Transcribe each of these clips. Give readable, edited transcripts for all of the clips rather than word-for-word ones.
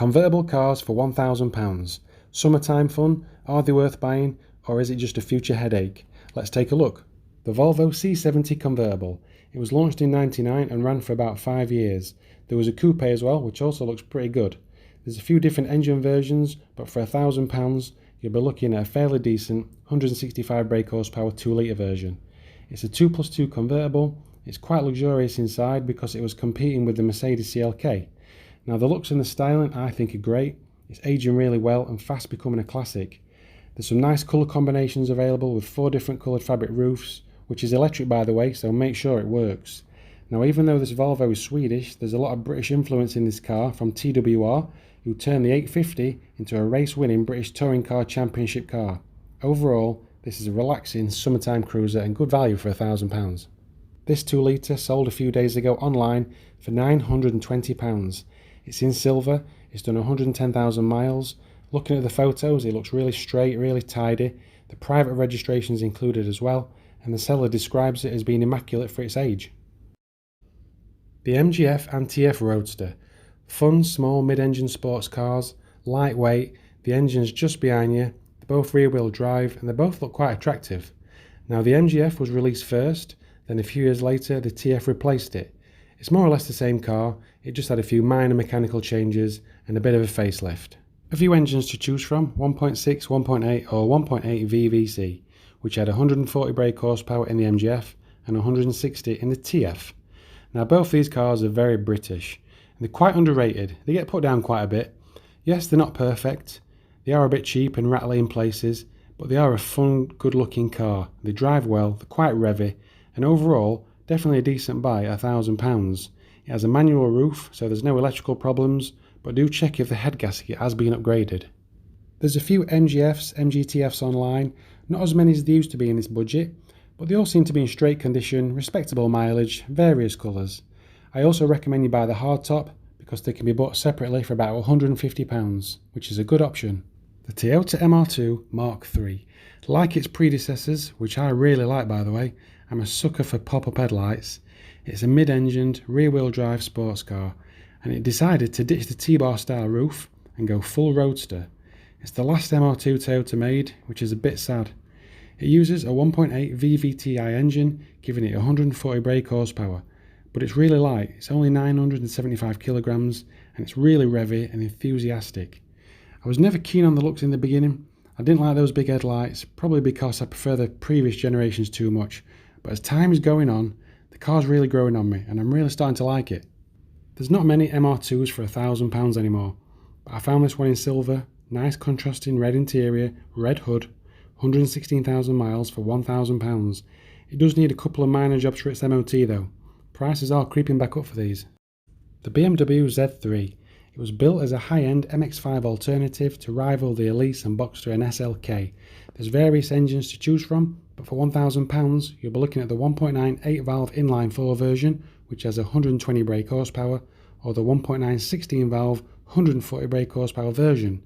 Convertible cars for £1,000. Summertime fun? Are they worth buying, or is it just a future headache? Let's take a look. The Volvo C70 convertible. It was launched in '99 and ran for about 5 years. There was a coupe as well, which also looks pretty good. There's a few different engine versions, but for £1,000 you'll be looking at a fairly decent 165 brake horsepower 2-litre version. It's a 2+2 convertible. It's quite luxurious inside because it was competing with the Mercedes CLK. Now the looks and the styling I think are great. It's aging really well and fast becoming a classic. There's some nice colour combinations available with 4 different coloured fabric roofs, which is electric by the way, so make sure it works. Now even though this Volvo is Swedish, there's a lot of British influence in this car from TWR, who turned the 850 into a race-winning British Touring Car Championship car. Overall, this is a relaxing summertime cruiser and good value for £1,000. This 2-litre sold a few days ago online for £920. It's in silver, it's done 110,000 miles. Looking at the photos, it looks really straight, really tidy. The private registration is included as well, and the seller describes it as being immaculate for its age. The MGF and F Roadster. Fun, small, mid-engine sports cars, lightweight, the engine's just behind you, they're both rear-wheel drive, and they both look quite attractive. Now the MGF was released first, then a few years later the TF replaced it. It's more or less the same car, it just had a few minor mechanical changes and a bit of a facelift. A few engines to choose from, 1.6, 1.8 or 1.8 VVC, which had 140 brake horsepower in the MGF and 160 in the TF. Now both these cars are very British, and they're quite underrated. They get put down quite a bit. Yes, they're not perfect, they are a bit cheap and rattly in places, but they are a fun, good looking car. They drive well, they're quite revvy, and overall, definitely a decent buy at £1,000. It has a manual roof, so there's no electrical problems, but do check if the head gasket has been upgraded. There's a few MGFs, MGTFs online, not as many as there used to be in this budget, but they all seem to be in straight condition, respectable mileage, various colours. I also recommend you buy the hardtop because they can be bought separately for about £150, which is a good option. The Teota MR2 Mk III. Like its predecessors, which I really like by the way, I'm a sucker for pop-up headlights. It's a mid-engined, rear-wheel drive sports car, and it decided to ditch the T-bar style roof and go full roadster. It's the last MR2 Toyota made, which is a bit sad. It uses a 1.8 VVTi engine, giving it 140 brake horsepower, but it's really light. It's only 975 kilograms, and it's really revvy and enthusiastic. I was never keen on the looks in the beginning. I didn't like those big headlights, probably because I prefer the previous generations too much, but as time is going on, the car's really growing on me, and I'm really starting to like it. There's not many MR2s for £1,000 anymore, but I found this one in silver, nice contrasting red interior, red hood, 116,000 miles for £1,000. It does need a couple of minor jobs for its MOT though. Prices are creeping back up for these. The BMW Z3. It was built as a high-end MX5 alternative to rival the Elise and Boxster and SLK. There's various engines to choose from, but for £1,000 you'll be looking at the 1.9 8-valve inline-4 version, which has 120 brake horsepower, or the 1.9 16-valve 140 brake horsepower version.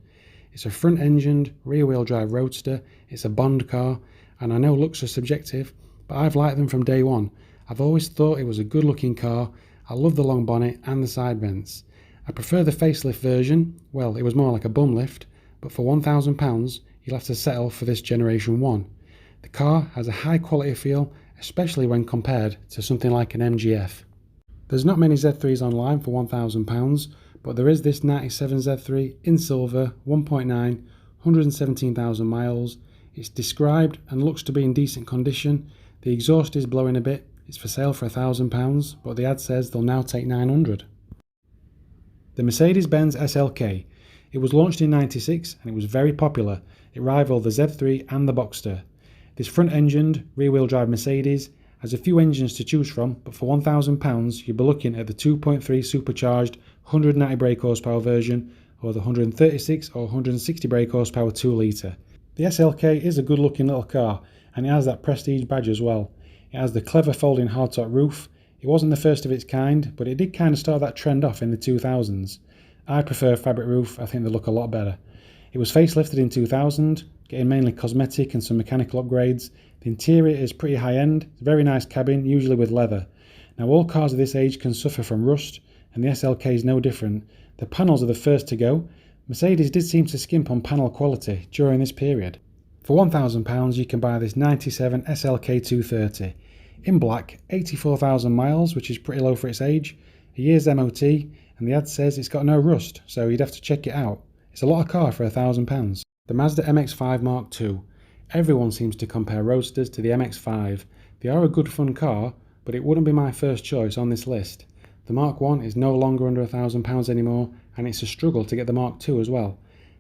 It's a front-engined, rear-wheel drive roadster, it's a Bond car, and I know looks are subjective, but I've liked them from day one. I've always thought it was a good-looking car. I love the long bonnet and the side vents. I prefer the facelift version. Well, it was more like a bum lift, but for £1,000 you'll have to settle for this Generation 1. The car has a high quality feel, especially when compared to something like an MGF. There's not many Z3s online for £1,000, but there is this 97 Z3 in silver, 1.9, 117,000 miles. It's described and looks to be in decent condition. The exhaust is blowing a bit. It's for sale for £1,000, but the ad says they'll now take £900. The Mercedes-Benz SLK. It was launched in '96 and it was very popular. It rivaled the Z3 and the Boxster. This front-engined, rear-wheel drive Mercedes has a few engines to choose from, but for £1,000 you'll be looking at the 2.3 supercharged 190 brake horsepower version, or the 136 or 160 brake horsepower 2-litre. The SLK is a good looking little car, and it has that prestige badge as well. It has the clever folding hardtop roof. It wasn't the first of its kind, but it did kind of start that trend off in the 2000s. I prefer fabric roof, I think they look a lot better. It was facelifted in 2000, getting mainly cosmetic and some mechanical upgrades. The interior is pretty high end, it's a very nice cabin, usually with leather. Now all cars of this age can suffer from rust, and the SLK is no different. The panels are the first to go. Mercedes did seem to skimp on panel quality during this period. For £1,000 you can buy this 97 SLK 230. In black, 84,000 miles, which is pretty low for its age, a year's MOT, and the ad says it's got no rust, so you'd have to check it out. It's a lot of car for £1,000. The Mazda MX5 Mark II. Everyone seems to compare Roadsters to the MX5. They are a good fun car, but it wouldn't be my first choice on this list. The Mark I is no longer under £1,000 anymore, and it's a struggle to get the Mark II as well.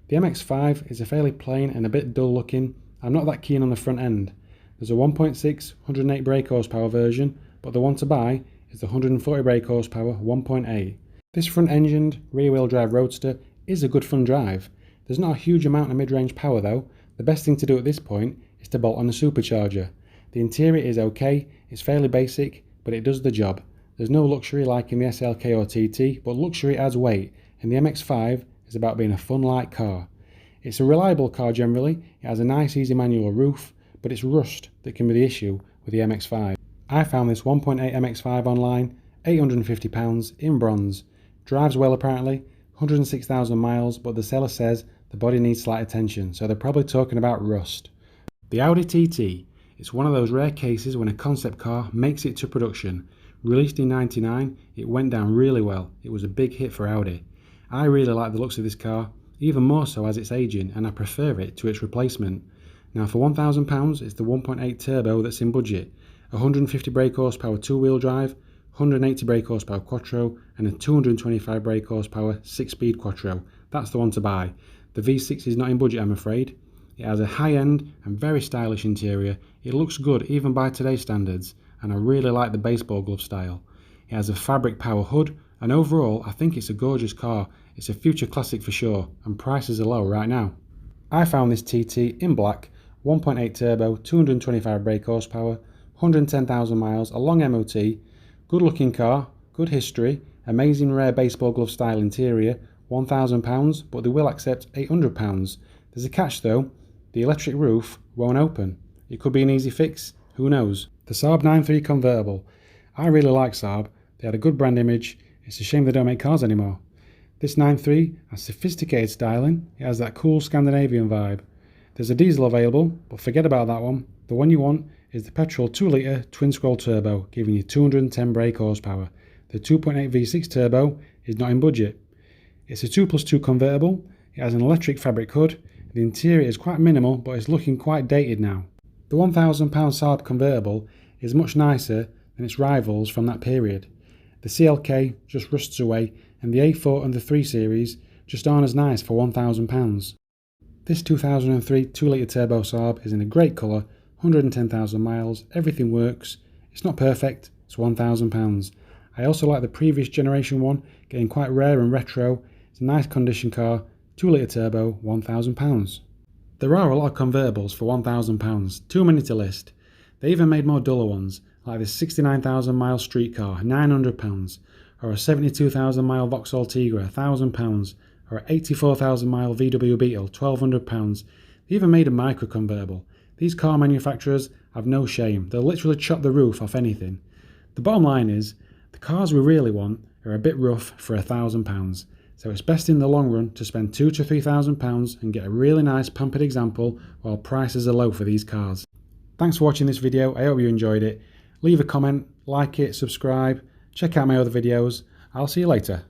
The MX5 is a fairly plain and a bit dull looking. I'm not that keen on the front end. There's a 1.6 108 brake horsepower version, but the one to buy is the 140 brake horsepower 1.8. This front engined rear wheel drive Roadster is a good fun drive. There's not a huge amount of mid-range power though. The best thing to do at this point is to bolt on a supercharger. The interior is okay, it's fairly basic, but it does the job. There's no luxury like in the SLK or TT, but luxury adds weight, and the MX5 is about being a fun light car. It's a reliable car generally, it has a nice easy manual roof, but it's rust that can be the issue with the MX5. I found this 1.8 MX5 online, £850 in bronze. Drives well apparently, 106,000 miles, but the seller says the body needs slight attention, so they're probably talking about rust. The Audi TT. It's one of those rare cases when a concept car makes it to production. Released in '99, it went down really well. It was a big hit for Audi. I really like the looks of this car, even more so as it's aging, and I prefer it to its replacement. Now for £1,000 it's the 1.8 turbo that's in budget, 150 brake horsepower two-wheel drive, 180 brake horsepower quattro, and a 225 brake horsepower 6-speed quattro. That's the one to buy. The V6 is not in budget, I'm afraid. It has a high-end and very stylish interior. It looks good even by today's standards, and I really like the baseball glove style. It has a fabric power hood, and overall I think it's a gorgeous car. It's a future classic for sure, and prices are low right now. I found this TT in black, 1.8 turbo, 225 brake horsepower, 110,000 miles, a long MOT, good looking car, good history, amazing rare baseball glove style interior, £1,000, but they will accept £800. There's a catch though, the electric roof won't open. It could be an easy fix, who knows. The Saab 9.3 convertible. I really like Saab, they had a good brand image, it's a shame they don't make cars anymore. This 9.3 has sophisticated styling, it has that cool Scandinavian vibe. There's a diesel available, but forget about that one. The one you want is the petrol 2-litre twin-scroll turbo, giving you 210 brake horsepower. The 2.8 V6 turbo is not in budget. It's a 2+2 convertible, it has an electric fabric hood, the interior is quite minimal but it's looking quite dated now. The £1,000 Saab convertible is much nicer than its rivals from that period. The CLK just rusts away, and the A4 and the 3 Series just aren't as nice for £1,000. This 2003 2-litre turbo Saab is in a great colour, 110,000 miles, everything works. It's not perfect, it's £1,000. I also like the previous generation one, getting quite rare and retro. It's a nice condition car, 2-litre turbo, £1,000. There are a lot of convertibles for £1,000, too many to list. They even made more duller ones, like this 69,000 mile street car, £900, or a 72,000 mile Vauxhall Tigra, £1,000, or an 84,000 mile VW Beetle, £1,200. They even made a micro convertible. These car manufacturers have no shame, they'll literally chop the roof off anything. The bottom line is, the cars we really want are a bit rough for £1,000, so it's best in the long run to spend £2,000 to £3,000 and get a really nice pampered example while prices are low for these cars. Thanks for watching this video, I hope you enjoyed it. Leave a comment, like it, subscribe, check out my other videos. I'll see you later.